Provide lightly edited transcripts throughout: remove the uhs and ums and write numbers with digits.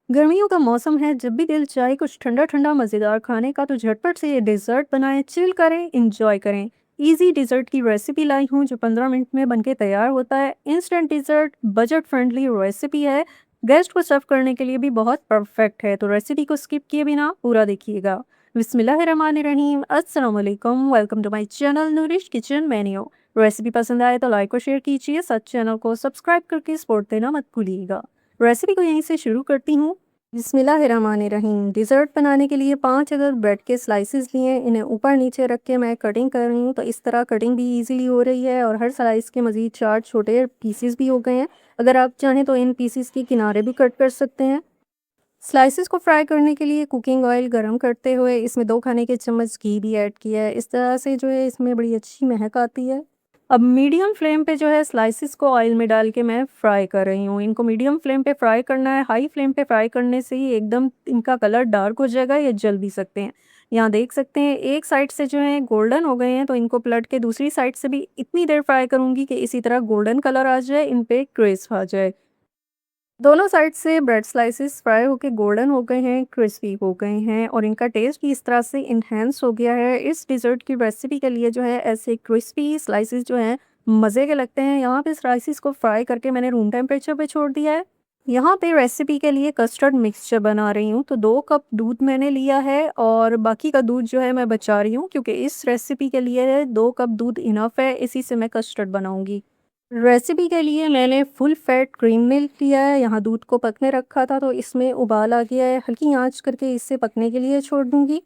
गर्मियों का मौसम है, जब भी दिल चाहे कुछ ठंडा ठंडा मज़ेदार खाने का तो झटपट से ये डिज़र्ट बनाएं, चिल करें, इंजॉय करें। इजी डिज़र्ट की रेसिपी लाई हूँ जो 15 मिनट में बनके तैयार होता है। Instant dessert budget friendly recipe है। गेस्ट को सर्व करने के लिए भी बहुत परफेक्ट है, तो रेसिपी को स्किप किए बिना पूरा देखिएगा। बिस्मिल्लाहिर्रहमानिर्रहीम, अस्सलाम वालेकुम, welcome to my channel Noorish kitchen menu. Recipe पसंद आए तो लाइक और शेयर कीजिए, साथ चैनल को सब्सक्राइब करके सपोर्ट देना मत भूलिएगा। रेसिपी को यहीं से शुरू करती हूँ। बिस्मिल्लाहिर्रहमानिर्रहीम। डिज़र्ट बनाने के लिए 5 अदर ब्रेड के स्लाइसेस लिए, इन्हें ऊपर नीचे रख के मैं कटिंग कर रही हूँ, तो इस तरह कटिंग भी इजीली हो रही है और हर स्लाइस के मज़ीद 4 छोटे पीसेस भी हो गए हैं। अगर आप चाहें तो इन पीसेस के किनारे भी कट कर सकते हैं। स्लाइसेस को फ्राई करने के लिए कुकिंग ऑयल गरम करते हुए इसमें 2 खाने के चम्मच घी भी ऐड किया है। इस तरह से जो है इसमें बड़ी अच्छी महक आती है। अब मीडियम फ्लेम पे जो है स्लाइसेस को ऑयल में डाल के मैं फ्राई कर रही हूँ। इनको मीडियम फ्लेम पे फ्राई करना है, हाई फ्लेम पे फ्राई करने से ही एकदम इनका कलर डार्क हो जाएगा या जल भी सकते हैं। यहाँ देख सकते हैं एक साइड से जो है गोल्डन हो गए हैं, तो इनको पलट के दूसरी साइड से भी इतनी देर फ्राई करूँगी कि इसी तरह गोल्डन कलर आ जाए, इन पे क्रिस्प आ जाए। दोनों साइड से ब्रेड स्लाइसेस फ्राई होके गोल्डन हो गए हैं, क्रिस्पी हो गए हैं और इनका टेस्ट भी इस तरह से इन्हेंस हो गया है। इस डिज़र्ट की रेसिपी के लिए जो है ऐसे क्रिस्पी स्लाइसेस जो हैं मज़े के लगते हैं। यहाँ पे स्लाइसेस को फ्राई करके मैंने रूम टेम्परेचर पे छोड़ दिया है। यहाँ पे रेसिपी के लिए कस्टर्ड मिक्सचर बना रही हूँ, तो 2 कप दूध मैंने लिया है और बाकी का दूध जो है मैं बचा रही हूँ, क्योंकि इस रेसिपी के लिए 2 कप दूध इनफ है, इसी से मैं कस्टर्ड बनाऊंगी। रेसिपी के लिए मैंने फुल फैट क्रीम मिल्क लिया है। यहाँ दूध को पकने रखा था तो इसमें उबाल आ गया है, हल्की आंच करके इसे पकने के लिए छोड़ दूंगी।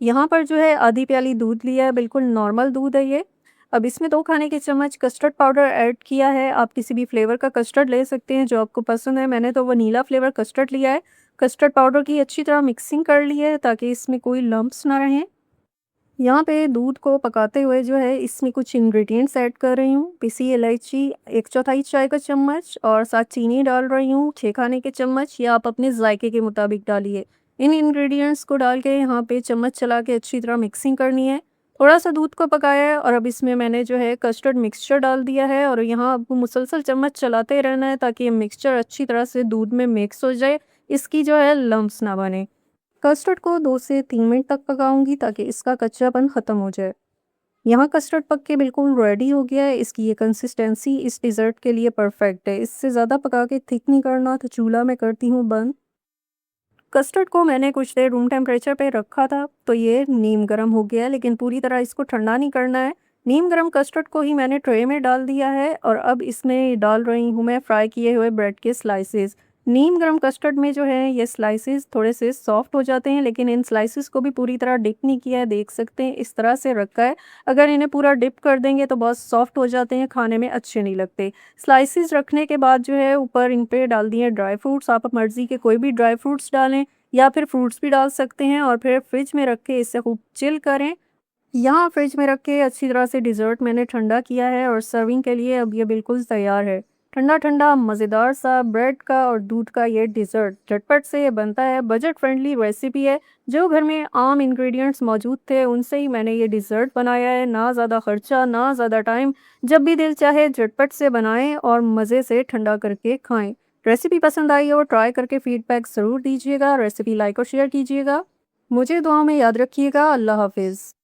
यहाँ पर जो है आधी प्याली दूध लिया है, बिल्कुल नॉर्मल दूध है ये। अब इसमें 2 खाने के चम्मच कस्टर्ड पाउडर ऐड किया है। आप किसी भी फ्लेवर का कस्टर्ड ले सकते हैं जो आपको पसंद है। मैंने तो वनीला फ्लेवर कस्टर्ड लिया है। कस्टर्ड पाउडर की अच्छी तरह मिक्सिंग कर ली है ताकि इसमें कोई लम्प्स ना रहें। यहाँ पे दूध को पकाते हुए जो है इसमें कुछ इंग्रेडिएंट्स ऐड कर रही हूँ। पिसी इलायची 1/4 चाय का चम्मच और साथ चीनी डाल रही हूँ 6 खाने के चम्मच, या आप अपने जायके के मुताबिक डालिए। इन इंग्रेडिएंट्स को डाल के यहाँ पे चम्मच चला के अच्छी तरह मिक्सिंग करनी है। थोड़ा सा दूध को पकाया है और अब इसमें मैंने जो है कस्टर्ड मिक्सचर डाल दिया है और यहाँ आपको मुसलसल चम्मच चलाते रहना है ताकि ये मिक्सचर अच्छी तरह से दूध में मिक्स हो जाए, इसकी जो है लम्प्स ना बने। कस्टर्ड को 2 से 3 मिनट तक पकाऊंगी ताकि इसका कच्चापन ख़त्म हो जाए। यहाँ कस्टर्ड पक के बिल्कुल रेडी हो गया है। इसकी ये कंसिस्टेंसी इस डिज़र्ट के लिए परफेक्ट है। इससे ज़्यादा पका के थिक नहीं करना, तो चूल्हा मैं करती हूँ बंद। कस्टर्ड को मैंने कुछ देर रूम टेम्परेचर पे रखा था, तो ये नीम गर्म हो गया है, लेकिन पूरी तरह इसको ठंडा नहीं करना है। नीम गर्म कस्टर्ड को ही मैंने ट्रे में डाल दिया है और अब इसमें डाल रही हूँ मैं फ्राई किए हुए ब्रेड के स्लाइसेस। नीम गर्म कस्टर्ड में जो है ये स्लाइसेस थोड़े से सॉफ्ट हो जाते हैं, लेकिन इन स्लाइसेस को भी पूरी तरह डिप नहीं किया है, देख सकते हैं इस तरह से रखा है। अगर इन्हें पूरा डिप कर देंगे तो बहुत सॉफ्ट हो जाते हैं, खाने में अच्छे नहीं लगते। स्लाइसेस रखने के बाद जो है ऊपर इन पे डाल दिए ड्राई फ्रूट्स। आप मर्ज़ी के कोई भी ड्राई फ्रूट्स डालें या फिर फ्रूट्स भी डाल सकते हैं और फिर फ्रिज में रख के इसे खूब चिल करें। यहाँ फ्रिज में रख के अच्छी तरह से डिज़र्ट मैंने ठंडा किया है और सर्विंग के लिए अब ये बिल्कुल तैयार है। ठंडा ठंडा मज़ेदार सा ब्रेड का और दूध का ये डिज़र्ट झटपट से ये बनता है। बजट फ्रेंडली रेसिपी है। जो घर में आम इंग्रेडिएंट्स मौजूद थे उनसे ही मैंने ये डिज़र्ट बनाया है। ना ज़्यादा खर्चा, ना ज़्यादा टाइम। जब भी दिल चाहे झटपट से बनाएं और मज़े से ठंडा करके खाएं। रेसिपी पसंद आई हो, ट्राई करके फीडबैक ज़रूर दीजिएगा। रेसिपी लाइक और शेयर कीजिएगा। मुझे दुआ में याद रखिएगा। अल्लाह हाफिज़।